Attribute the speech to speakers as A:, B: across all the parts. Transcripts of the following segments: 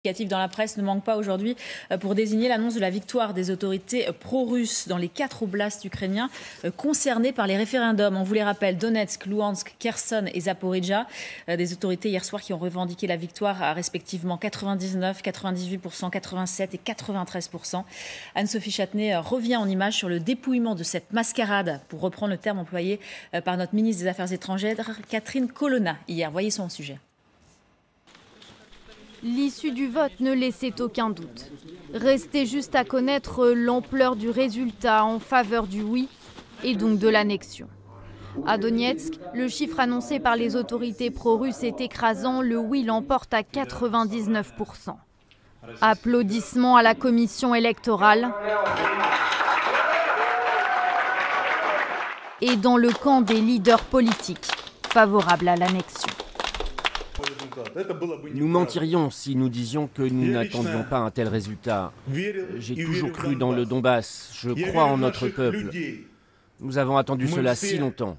A: Dans la presse ne manque pas aujourd'hui pour désigner l'annonce de la victoire des autorités pro-russes dans les 4 oblasts ukrainiens concernés par les référendums. On vous les rappelle, Donetsk, Louhansk, Kherson et Zaporijjia. Des autorités hier soir qui ont revendiqué la victoire à respectivement 99, 98%, 87 et 93%. Anne-Sophie Châtenay revient en images sur le dépouillement de cette mascarade, pour reprendre le terme employé par notre ministre des Affaires étrangères, Catherine Colonna, hier. Voyez son sujet.
B: L'issue du vote ne laissait aucun doute. Restait juste à connaître l'ampleur du résultat en faveur du oui et donc de l'annexion. À Donetsk, le chiffre annoncé par les autorités pro-russes est écrasant. Le oui l'emporte à 99%. Applaudissements à la commission électorale. Et dans le camp des leaders politiques favorables à l'annexion.
C: Nous mentirions si nous disions que nous n'attendions pas un tel résultat. J'ai toujours cru dans le Donbass, je crois en notre peuple. Nous avons attendu cela si longtemps.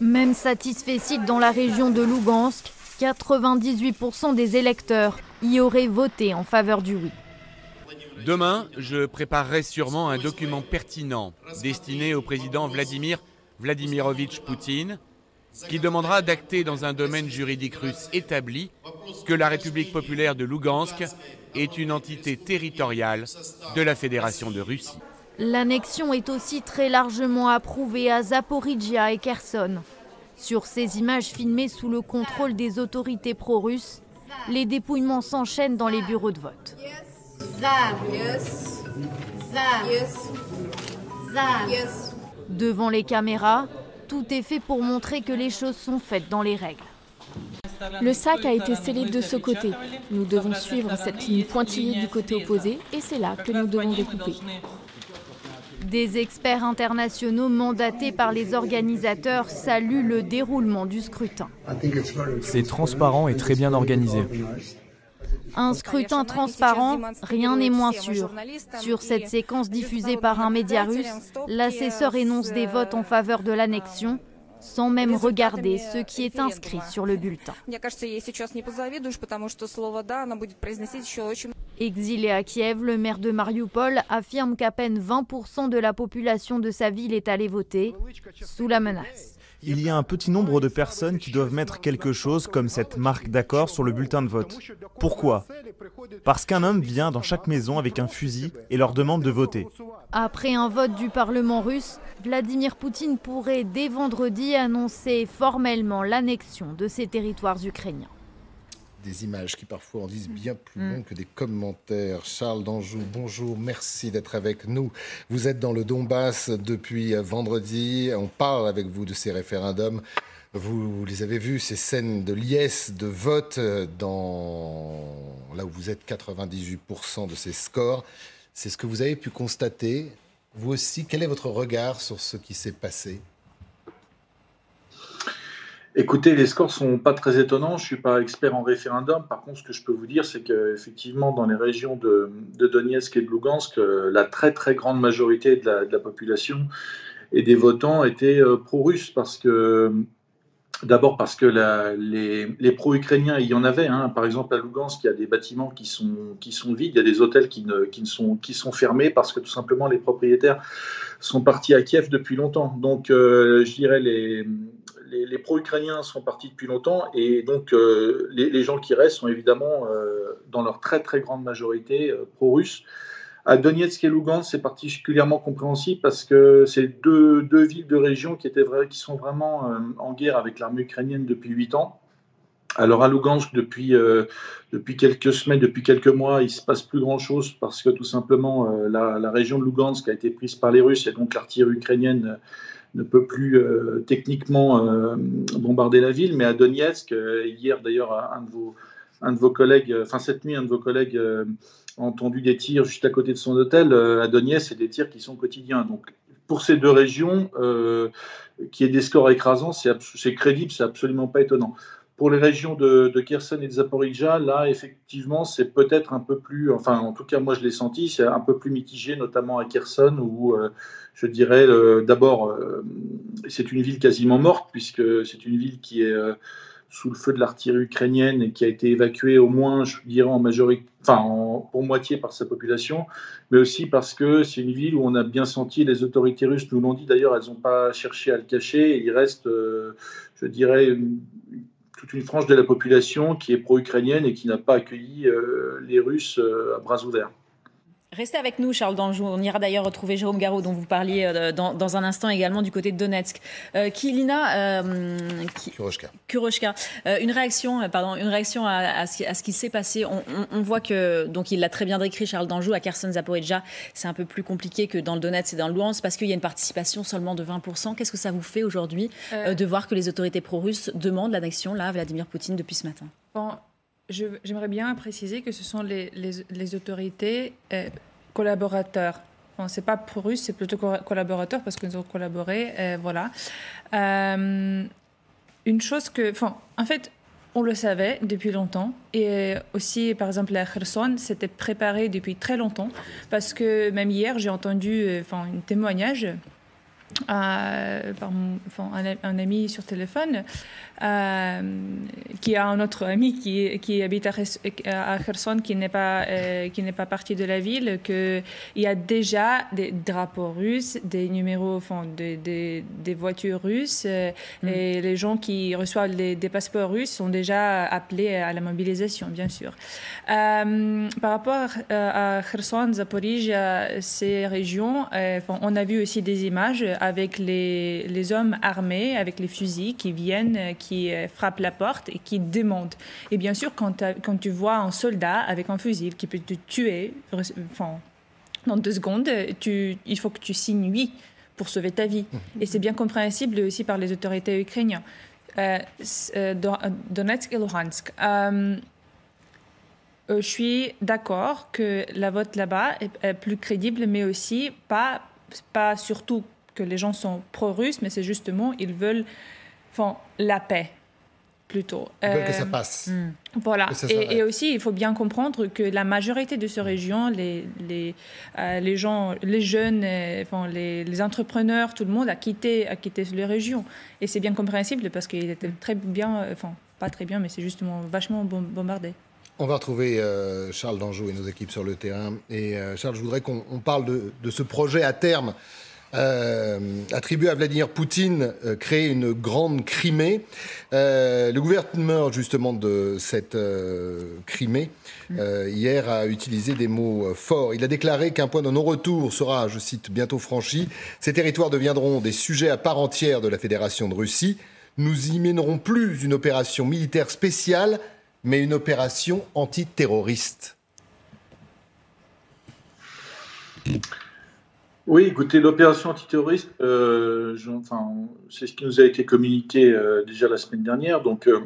B: Même satisfecit dans la région de Lougansk, 98% des électeurs y auraient voté en faveur du oui.
D: Demain, je préparerai sûrement un document pertinent destiné au président Vladimir Vladimirovitch Poutine, qui demandera d'acter dans un domaine juridique russe établi que la République populaire de Lougansk est une entité territoriale de la Fédération de Russie.
B: L'annexion est aussi très largement approuvée à Zaporijjia et Kherson. Sur ces images filmées sous le contrôle des autorités pro-russes, les dépouillements s'enchaînent dans les bureaux de vote. Devant les caméras, tout est fait pour montrer que les choses sont faites dans les règles.
E: Le sac a été scellé de ce côté. Nous devons suivre cette ligne pointillée du côté opposé et c'est là que nous devons découper.
B: Des experts internationaux mandatés par les organisateurs saluent le déroulement du scrutin.
F: C'est transparent et très bien organisé.
B: Un scrutin transparent, rien n'est moins sûr. Sur cette séquence diffusée par un média russe, l'assesseur énonce des votes en faveur de l'annexion, sans même regarder ce qui est inscrit sur le bulletin. Exilé à Kiev, le maire de Mariupol affirme qu'à peine 20% de la population de sa ville est allée voter, sous la menace.
F: Il y a un petit nombre de personnes qui doivent mettre quelque chose comme cette marque d'accord sur le bulletin de vote. Pourquoi ? Parce qu'un homme vient dans chaque maison avec un fusil et leur demande de voter.
B: Après un vote du Parlement russe, Vladimir Poutine pourrait dès vendredi annoncer formellement l'annexion de ces territoires ukrainiens.
G: Des images qui parfois en disent bien plus long que des commentaires. Charles d'Anjou, bonjour, merci d'être avec nous. Vous êtes dans le Donbass depuis vendredi. On parle avec vous de ces référendums. Vous les avez vus, ces scènes de liesse, de vote, là où vous êtes 98% de ces scores. C'est ce que vous avez pu constater. Vous aussi, quel est votre regard sur ce qui s'est passé ?
H: Écoutez, les scores sont pas très étonnants. Je suis pas expert en référendum. Par contre, ce que je peux vous dire, c'est qu'effectivement, dans les régions de Donetsk et de Lougansk, la très très grande majorité de la population et des votants étaient pro-russes, d'abord parce que les pro-ukrainiens, il y en avait. Par exemple, à Lougansk, il y a des bâtiments qui sont vides, il y a des hôtels qui sont fermés parce que tout simplement les propriétaires sont partis à Kiev depuis longtemps. Donc, je dirais les pro-ukrainiens sont partis depuis longtemps et donc les gens qui restent sont évidemment dans leur très très grande majorité pro-russes. À Donetsk et Lougansk, c'est particulièrement compréhensible parce que c'est deux villes de région qui sont vraiment en guerre avec l'armée ukrainienne depuis 8 ans. Alors à Lougansk, depuis quelques semaines, depuis quelques mois, il ne se passe plus grand-chose parce que tout simplement la région de Lougansk a été prise par les Russes et donc l'artillerie ukrainienne ne peut plus techniquement bombarder la ville. Mais à Donetsk, hier d'ailleurs, un de vos collègues, cette nuit, un de vos collègues a entendu des tirs juste à côté de son hôtel. À Donetsk, c'est des tirs qui sont quotidiens. Donc pour ces deux régions, qu'il y ait des scores écrasants, c'est crédible, c'est absolument pas étonnant. Pour les régions de Kherson et de Zaporijjia, là, effectivement, c'est peut-être un peu plus... Enfin, en tout cas, moi, je l'ai senti, c'est un peu plus mitigé, notamment à Kherson, où, je dirais, d'abord, c'est une ville quasiment morte, puisque c'est une ville qui est sous le feu de l'artillerie ukrainienne et qui a été évacuée au moins, je dirais, en majorité, pour moitié par sa population, mais aussi parce que c'est une ville où on a bien senti, les autorités russes nous l'ont dit d'ailleurs, elles n'ont pas cherché à le cacher, et il reste, je dirais, toute une frange de la population qui est pro-ukrainienne et qui n'a pas accueilli les Russes à bras ouverts.
A: Restez avec nous, Charles d'Anjou. On ira d'ailleurs retrouver Jérôme Garraud, dont vous parliez dans un instant également du côté de Donetsk. Kilina Kurochka, une réaction à ce qui s'est passé. On voit que, donc il l'a très bien décrit, Charles d'Anjou, à Kherson, Zaporijjia, c'est un peu plus compliqué que dans le Donetsk et dans le Luhansk parce qu'il y a une participation seulement de 20%. Qu'est-ce que ça vous fait aujourd'hui de voir que les autorités pro-russes demandent l'annexion, là, à Vladimir Poutine depuis ce matin?
I: J'aimerais bien préciser que ce sont les autorités collaborateurs. Enfin, ce n'est pas pro-russe, c'est plutôt collaborateurs parce qu'ils ont collaboré. Voilà. Une chose que... en fait, on le savait depuis longtemps. Et aussi, par exemple, à Kherson, c'était préparé depuis très longtemps. Parce que même hier, j'ai entendu un témoignage par un ami sur téléphone qui a un autre ami qui habite à Kherson qui n'est pas parti de la ville, qu'il y a déjà des drapeaux russes, des numéros, des voitures russes et les gens qui reçoivent des passeports russes sont déjà appelés à la mobilisation, bien sûr. Par rapport à Kherson, Zaporijjia, ces régions, on a vu aussi des images avec les hommes armés, avec les fusils qui viennent, qui frappent la porte et qui demandent. Et bien sûr, quand tu vois un soldat avec un fusil qui peut te tuer dans 2 secondes, il faut que tu signes oui pour sauver ta vie. Et c'est bien compréhensible aussi par les autorités ukrainiennes. Donetsk et Luhansk. Je suis d'accord que la vote là-bas est plus crédible, mais aussi pas surtout que les gens sont pro-russes, mais c'est justement, ils veulent la paix, plutôt.
G: Ils veulent que ça passe.
I: Voilà. Et aussi, il faut bien comprendre que la majorité de ces régions, les gens, les jeunes, les entrepreneurs, tout le monde a quitté les régions. Et c'est bien compréhensible parce qu'il était très bien, pas très bien, mais c'est justement vachement bombardé.
G: On va retrouver Charles d'Anjou et nos équipes sur le terrain. Et Charles, je voudrais qu'on parle de ce projet à terme attribué à Vladimir Poutine, créer une grande Crimée. Le gouverneur justement de cette Crimée, hier, a utilisé des mots forts. Il a déclaré qu'un point de non-retour sera, je cite, bientôt franchi. Ces territoires deviendront des sujets à part entière de la Fédération de Russie. Nous y mènerons plus une opération militaire spéciale, mais une opération antiterroriste.
H: Oui, écoutez, l'opération antiterroriste, c'est ce qui nous a été communiqué déjà la semaine dernière. Donc, il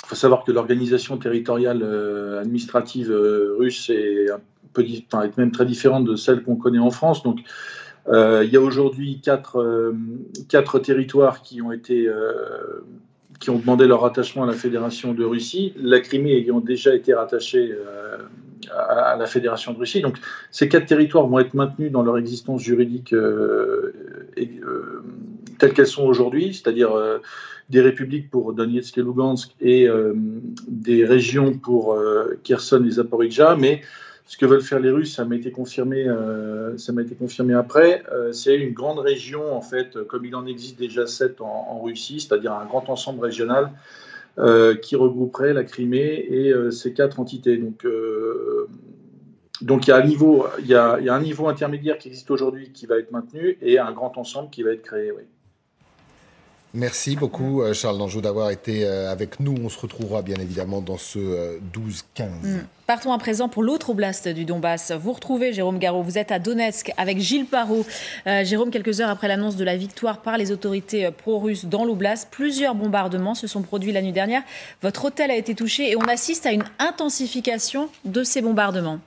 H: faut savoir que l'organisation territoriale administrative russe est même très différente de celle qu'on connaît en France. Donc, il y a aujourd'hui quatre territoires qui ont demandé leur rattachement à la Fédération de Russie, la Crimée ayant déjà été rattachée à la Fédération de Russie. Donc ces 4 territoires vont être maintenus dans leur existence juridique telles qu'elles sont aujourd'hui, c'est-à-dire des républiques pour Donetsk et Lugansk et des régions pour Kherson et Zaporijjia, mais ce que veulent faire les Russes, ça m'a été confirmé après, c'est une grande région, en fait, comme il en existe déjà 7 en Russie, c'est-à-dire un grand ensemble régional qui regrouperait la Crimée et ces 4 entités. Donc il y a un niveau intermédiaire qui existe aujourd'hui qui va être maintenu et un grand ensemble qui va être créé, oui.
G: Merci beaucoup, Charles d'Anjou, d'avoir été avec nous. On se retrouvera bien évidemment dans ce 12-15.
A: Partons à présent pour l'autre oblast du Donbass. Vous retrouvez Jérôme Garraud, vous êtes à Donetsk avec Gilles Parot. Jérôme, quelques heures après l'annonce de la victoire par les autorités pro-russes dans l'oblast, plusieurs bombardements se sont produits la nuit dernière. Votre hôtel a été touché et on assiste à une intensification de ces bombardements.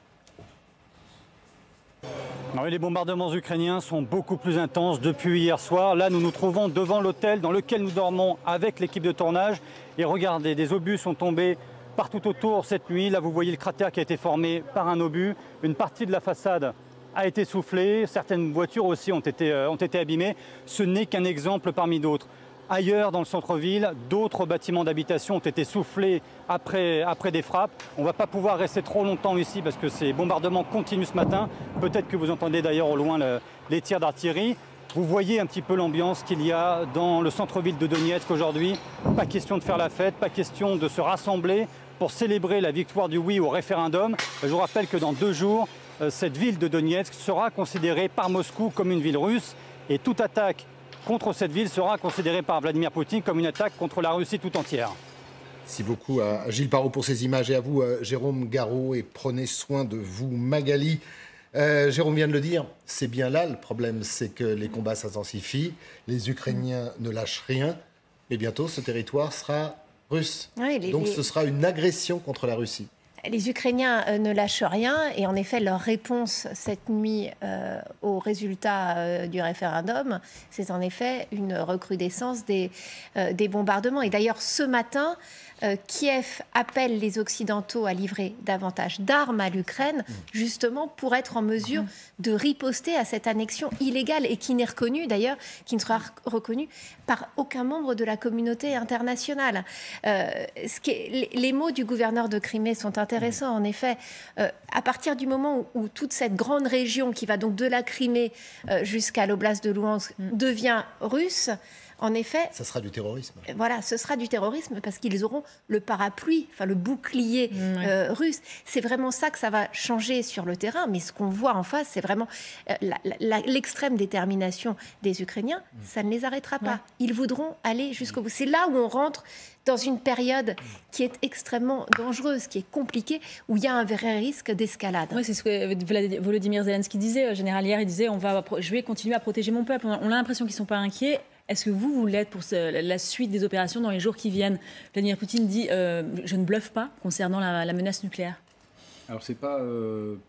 J: Oui, les bombardements ukrainiens sont beaucoup plus intenses depuis hier soir. Là, nous nous trouvons devant l'hôtel dans lequel nous dormons avec l'équipe de tournage. Et regardez, des obus sont tombés partout autour cette nuit. Là, vous voyez le cratère qui a été formé par un obus. Une partie de la façade a été soufflée. Certaines voitures aussi ont été abîmées. Ce n'est qu'un exemple parmi d'autres. Ailleurs, dans le centre-ville, d'autres bâtiments d'habitation ont été soufflés après des frappes. On ne va pas pouvoir rester trop longtemps ici parce que ces bombardements continuent ce matin. Peut-être que vous entendez d'ailleurs au loin les tirs d'artillerie. Vous voyez un petit peu l'ambiance qu'il y a dans le centre-ville de Donetsk aujourd'hui. Pas question de faire la fête, pas question de se rassembler pour célébrer la victoire du oui au référendum. Je vous rappelle que dans 2 jours, cette ville de Donetsk sera considérée par Moscou comme une ville russe et toute attaque contre cette ville sera considérée par Vladimir Poutine comme une attaque contre la Russie tout entière.
G: Merci beaucoup à Gilles Parot pour ces images et à vous, Jérôme Garraud, et prenez soin de vous, Magali. Jérôme vient de le dire, c'est bien là le problème, c'est que les combats s'intensifient, les Ukrainiens ne lâchent rien, mais bientôt ce territoire sera russe. Oui, donc ce sera une agression contre la Russie.
K: Les Ukrainiens ne lâchent rien et en effet leur réponse cette nuit au résultat du référendum, c'est en effet une recrudescence des bombardements. Et d'ailleurs ce matin, Kiev appelle les Occidentaux à livrer davantage d'armes à l'Ukraine, justement pour être en mesure de riposter à cette annexion illégale et qui n'est reconnue d'ailleurs, qui ne sera reconnue par aucun membre de la communauté internationale. Les mots du gouverneur de Crimée sont intéressants, en effet. À partir du moment où toute cette grande région qui va donc de la Crimée jusqu'à l'oblast de Louhansk devient russe, en effet...
G: Ça sera du terrorisme.
K: Voilà, ce sera du terrorisme parce qu'ils auront le parapluie, enfin le bouclier russe. C'est vraiment ça que ça va changer sur le terrain. Mais ce qu'on voit en face, c'est vraiment l'extrême détermination des Ukrainiens. Ça ne les arrêtera pas. Ils voudront aller jusqu'au bout. C'est là où on rentre dans une période qui est extrêmement dangereuse, qui est compliquée, où il y a un vrai risque d'escalade.
A: Oui, c'est ce que Volodymyr Zelensky disait. Général, hier, il disait je vais continuer à protéger mon peuple. On a l'impression qu'ils ne sont pas inquiets. Est-ce que vous l'êtes pour la suite des opérations dans les jours qui viennent? Vladimir Poutine dit je ne bluffe pas concernant la menace nucléaire.
L: Alors, ce n'est pas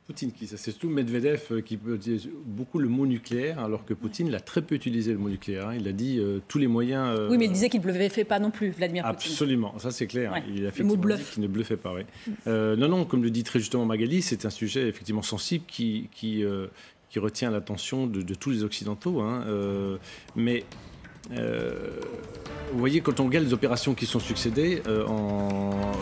L: Poutine qui dit ça, c'est surtout Medvedev qui utilise beaucoup le mot nucléaire, alors que Poutine l'a très peu utilisé le mot nucléaire. Hein. Il a dit tous les moyens.
A: Oui, mais il disait qu'il ne bluffait pas non plus, Vladimir Poutine.
L: Absolument, ça c'est clair.
A: Ouais.
L: Il a effectivement dit qu'il ne bluffait pas. Oui. Non, comme le dit très justement Magali, c'est un sujet effectivement sensible qui retient l'attention de tous les Occidentaux. Hein. Mais. Vous voyez, quand on regarde les opérations qui sont succédées,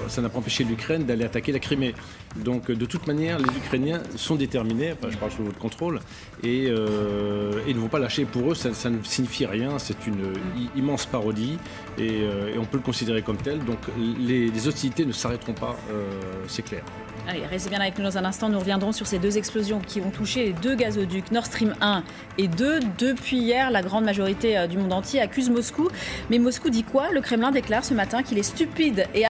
L: ça n'a pas empêché l'Ukraine d'aller attaquer la Crimée. Donc, de toute manière, les Ukrainiens sont déterminés, enfin, je parle sous votre contrôle, et ils ne vont pas lâcher. Pour eux, ça ne signifie rien, c'est une immense parodie, et on peut le considérer comme tel. Donc, les hostilités ne s'arrêteront pas, c'est clair.
A: Allez, restez bien avec nous dans un instant. Nous reviendrons sur ces 2 explosions qui vont toucher les 2 gazoducs Nord Stream 1 et 2. Depuis hier, la grande majorité du monde entier accuse Moscou. Mais Moscou dit quoi? Le Kremlin déclare ce matin qu'il est stupide et